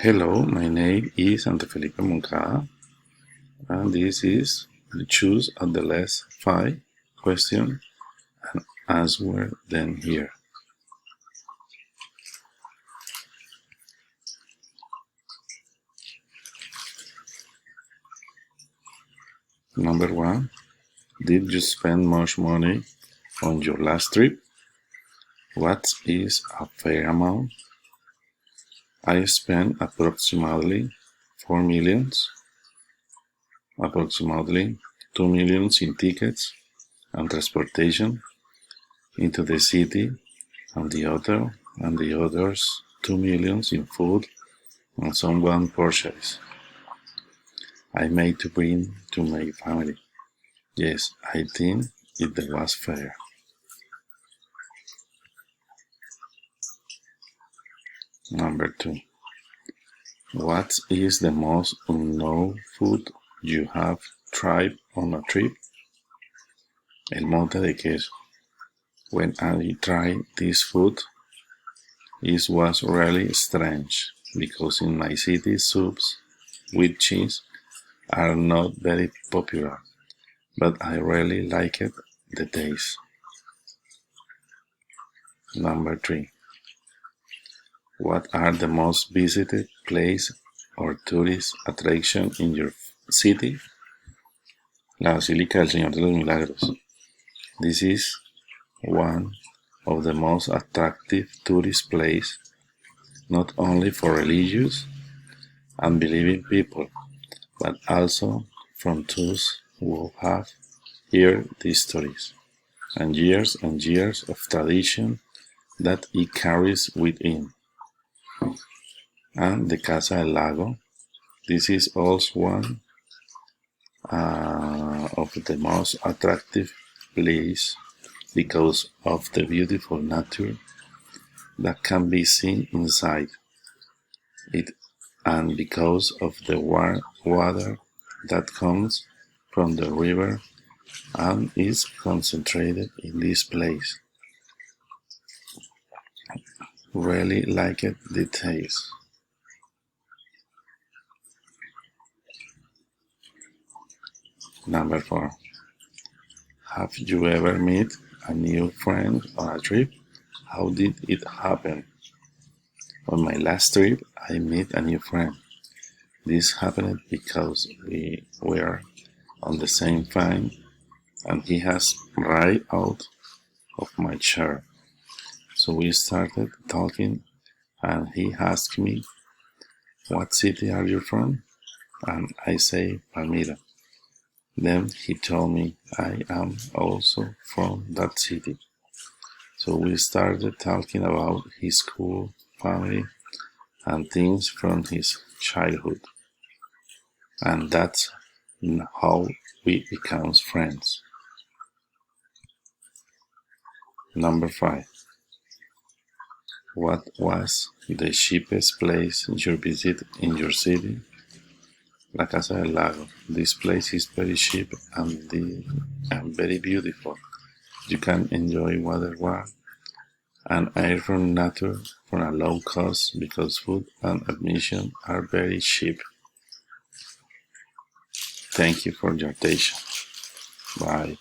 Hello, my name is Ante Felipe Moncada, and this is the choose at the last 5 questions and answer them here. Number 1. Did you spend much money on your last trip? What is a fair amount? I spent approximately 4 millions, approximately 2 millions in tickets and transportation into the city, and the others 2 millions in food and someone purchase I made to bring to my family. Yes, I think it was fair. Number 2. What is the most unknown food you have tried on a trip? El mote de queso. When I tried this food, it was really strange because in my city soups with cheese are not very popular, but I really liked the taste. Number 3. What are the most visited places or tourist attractions in your city? La Basílica del Señor de los Milagros. This is one of the most attractive tourist places, not only for religious and believing people, but also from those who have heard these stories and years of tradition that it carries within. And the Casa del Lago. This is also one of the most attractive places because of the beautiful nature that can be seen inside it and because of the warm water that comes from the river and is concentrated in this place. Really liked the taste. Number 4. Have you ever met a new friend on a trip? How did it happen? On my last trip, I met a new friend. This happened because we were on the same plane and he has right out of my chair. So we started talking and he asked me, "What city are you from?" And I say, "Palmira." Then he told me I am also from that city. So we started talking about his school, family, and things from his childhood. And that's how we became friends. Number 5. What was the cheapest place you visited in your city? La Casa del Lago. This place is very cheap and very beautiful. You can enjoy water and air from nature for a low cost because food and admission are very cheap. Thank you for your attention. Bye.